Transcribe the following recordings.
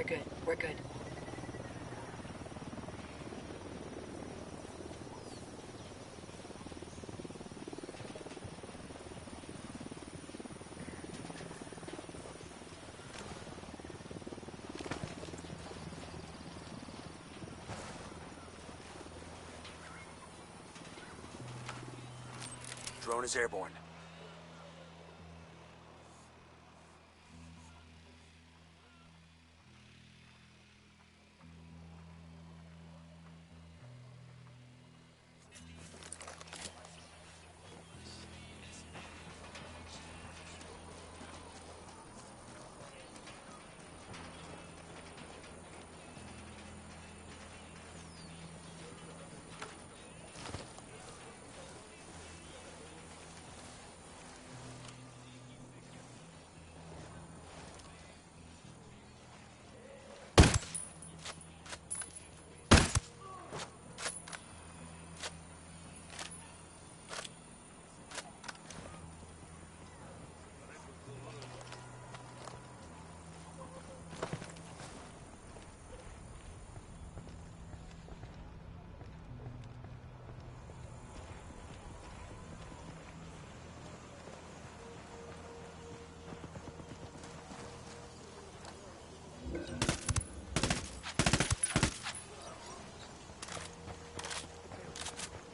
We're good. We're good. Drone is airborne.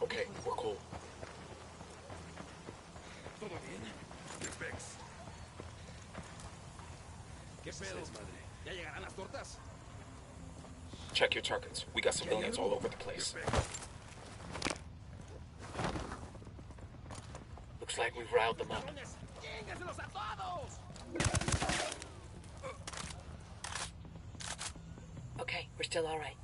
Okay, we're cool. ¿Todo bien? Rex. ¿Qué pedo, madre? ¿Ya llegarán las tortas? Check your targets. We got civilians all over the place. Looks like we've riled them up. ¡Chingaselos a todos! Okay, we're still all right.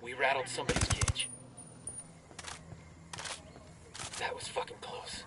We rattled somebody's cage. That was fucking close.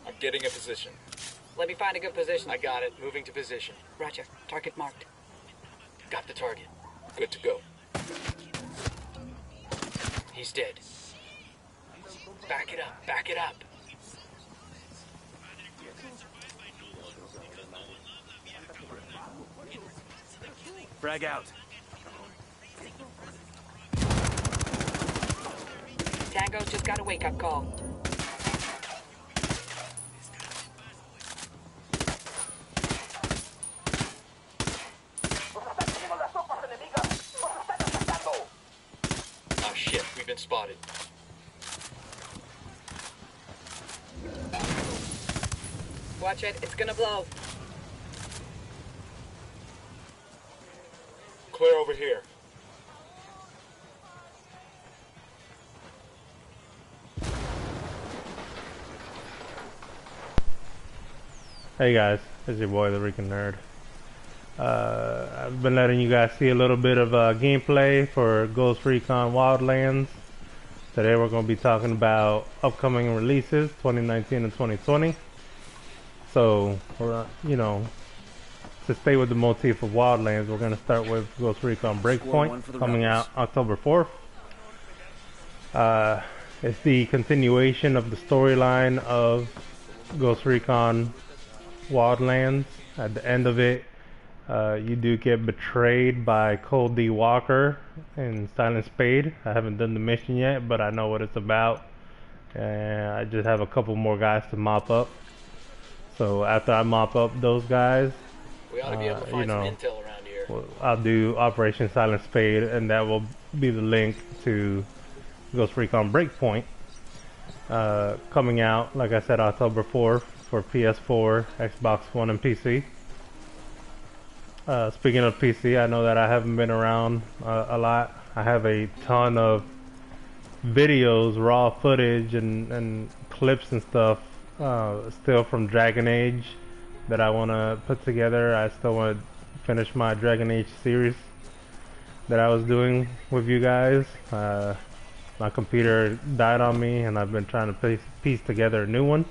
I'm getting a position. Let me find a good position. I got it. Moving to position. Roger. Target marked. Got the target. Good to go. He's dead. Back it up. Back it up. Frag out. Tango's just got a wake-up call. Oh shit, we've been spotted. Watch it. It's gonna blow. Clear over here. Hey guys, it's your boy, the Rican Nerd. I've been letting you guys see a little bit of gameplay for Ghost Recon Wildlands. Today we're going to be talking about upcoming releases, 2019 and 2020. So, we're, to stay with the motif of Wildlands, we're going to start with Ghost Recon Breakpoint, coming out October 4th. It's the continuation of the storyline of Ghost Recon Wildlands. At the end of it, you do get betrayed by Cole D. Walker and Silent Spade. I haven't done the mission yet, but I know what it's about. And I just have a couple more guys to mop up. So after I mop up those guys, We ought to be able to find some intel around here. I'll do Operation Silent Spade, and that will be the link to Ghost Recon Breakpoint. Coming out, like I said, October 4th for PS4, Xbox One, and PC. Speaking of PC, I know that I haven't been around a lot. I have a ton of videos, raw footage, and clips and stuff still from Dragon Age that I want to put together. I still want to finish my Dragon Age series that I was doing with you guys. My computer died on me, and I've been trying to piece together a new one.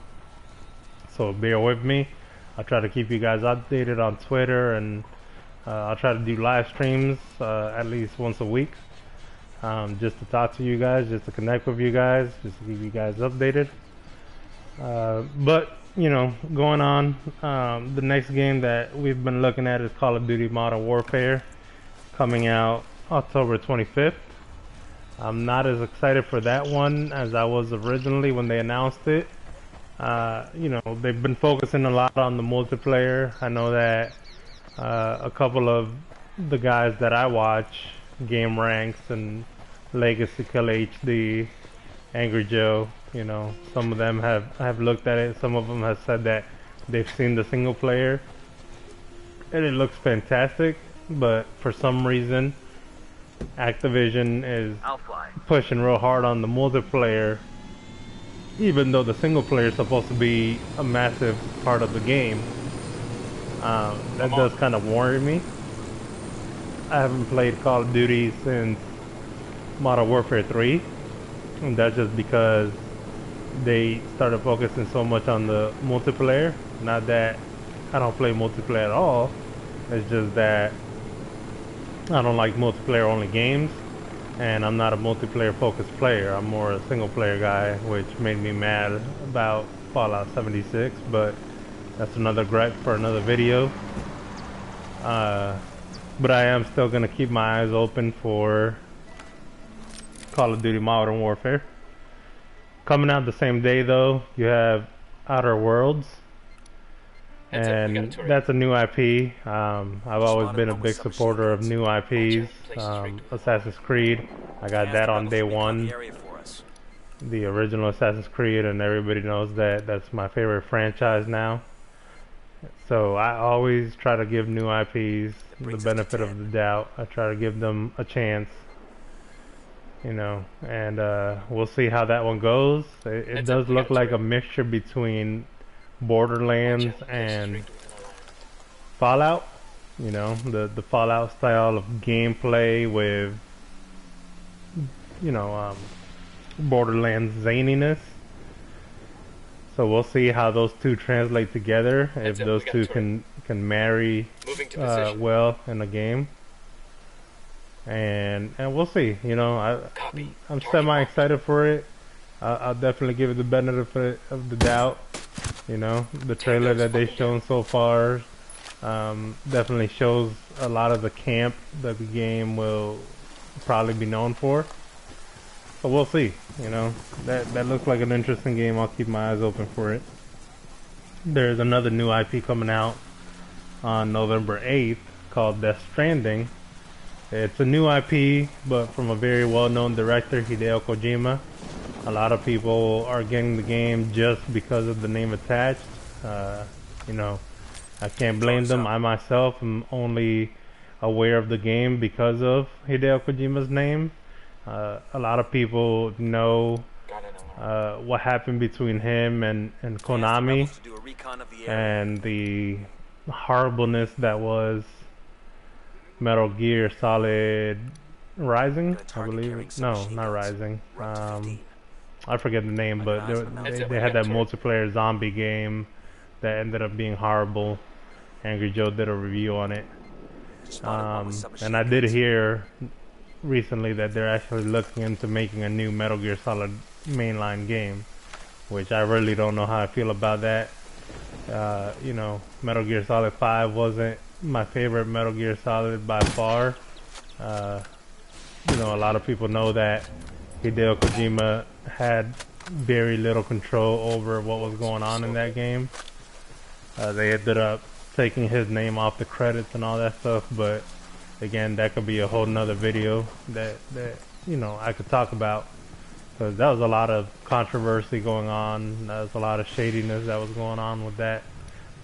So bear with me. I'll try to keep you guys updated on Twitter, and I'll try to do live streams at least once a week, just to talk to you guys, just to connect with you guys, just to keep you guys updated. But going on, the next game that we've been looking at is Call of Duty Modern Warfare, coming out October 25th. I'm not as excited for that one as I was originally when they announced it. They've been focusing a lot on the multiplayer. I know that a couple of the guys that I watch, Game Ranks and Legacy Kill HD, Angry Joe, some of them have looked at it. Some of them have said that they've seen the single player and it looks fantastic, but for some reason Activision is pushing real hard on the multiplayer, even though the single player is supposed to be a massive part of the game. That does kind of worry me. I haven't played Call of Duty since Modern Warfare 3, and that's just because they started focusing so much on the multiplayer. Not that I don't play multiplayer at all, it's just that I don't like multiplayer only games, and I'm not a multiplayer focused player. I'm more a single player guy, which made me mad about Fallout 76, but that's another gripe for another video. But I am still going to keep my eyes open for Call of Duty Modern Warfare. Coming out the same day though, you have Outer Worlds. And that's a new IP. I've always been a big supporter of new IPs. Assassin's Creed, I got that on day one. The original Assassin's Creed, and everybody knows that that's my favorite franchise now. So I always try to give new IPs the benefit of the doubt. I try to give them a chance, and we'll see how that one goes. It does look like a mixture between Borderlands and Fallout, the Fallout style of gameplay with Borderlands zaniness. So we'll see how those two translate together, if those two can marry well in a game, and we'll see. I'm semi excited for it. I'll definitely give it the benefit of the doubt. The trailer that they've shown so far definitely shows a lot of the camp that the game will probably be known for. So we'll see. That looks like an interesting game. I'll keep my eyes open for it. There's another new IP coming out on November 8th called Death Stranding. It's a new IP, but from a very well-known director, Hideo Kojima. A lot of people are getting the game just because of the name attached. you know, I can't blame them. I myself am only aware of the game because of Hideo Kojima's name. A lot of people know Got an alarm. what happened between him and Konami, To do a recon of the area. and the horribleness that was Metal Gear Solid Rising, I believe. No, not Rising. I forget the name, but they had that multiplayer zombie game that ended up being horrible. Angry Joe did a review on it. And I did hear recently that they're actually looking into making a new Metal Gear Solid mainline game, which I really don't know how I feel about that. You know, Metal Gear Solid 5 wasn't my favorite Metal Gear Solid by far. You know, a lot of people know that Hideo Kojima had very little control over what was going on in that game. They ended up taking his name off the credits and all that stuff, but again, that could be a whole nother video that you know, I could talk about, because that was a lot of controversy going on. There was a lot of shadiness that was going on with that.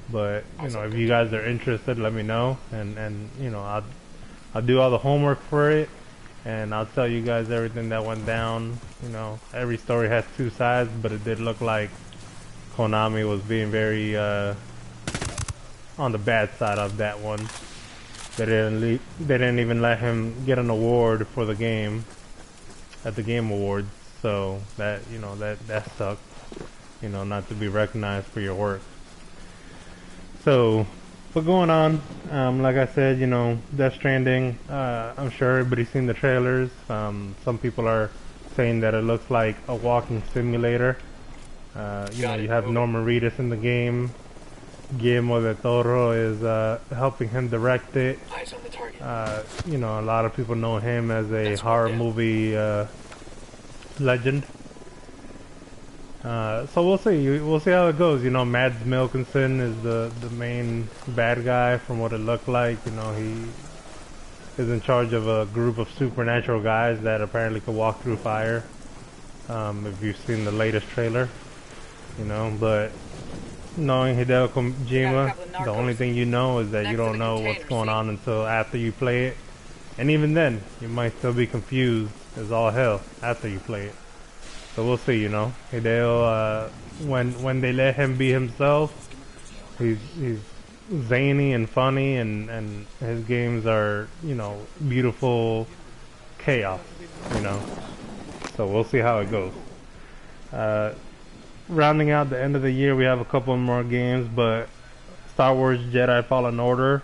But you know, if you guys are interested, let me know, and you know, I'll do all the homework for it, and I'll tell you guys everything that went down. You know, every story has two sides, but it did look like Konami was being very on the bad side of that one. They didn't even let him get an award for the game at the Game Awards, so that, you know, that sucked. You know, not to be recognized for your work. So, what's going on? Like I said, you know, Death Stranding. I'm sure everybody's seen the trailers. Some people are saying that it looks like a walking simulator. You know, you have Norman Reedus in the game. Guillermo del Toro is helping him direct it. Eyes on the target. You know, a lot of people know him as a horror movie legend. So we'll see. We'll see how it goes. You know, Mads Mikkelsen is the main bad guy from what it looked like. You know, he is in charge of a group of supernatural guys that apparently could walk through fire. If you've seen the latest trailer, you know, but knowing Hideo Kojima, the only thing you know is that you don't know what's going on until after you play it. And even then, you might still be confused as all hell after you play it. So we'll see, you know. Hideo, when they let him be himself, he's zany and funny, and his games are, you know, beautiful chaos, you know. So we'll see how it goes. Rounding out the end of the year, we have a couple more games, but Star Wars Jedi Fallen Order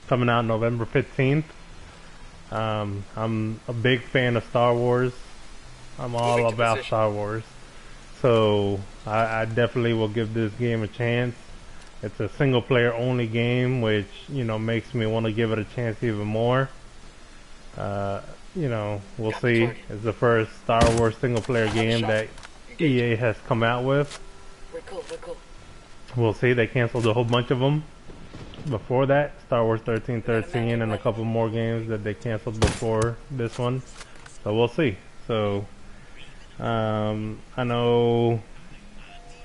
coming out November 15th. I'm a big fan of Star Wars. I'm all about Star Wars. So I definitely will give this game a chance. It's a single player only game, which, you know, makes me want to give it a chance even more. You know, we'll see. It's the first Star Wars single player game that EA has come out with. We're cool. We'll see. They canceled a whole bunch of them before that. Star Wars 1313 and a couple more games that they canceled before this one. So we'll see. So I know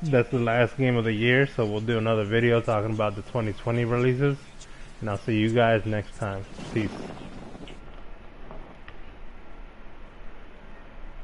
that's the last game of the year, so we'll do another video talking about the 2020 releases, and I'll see you guys next time. Peace.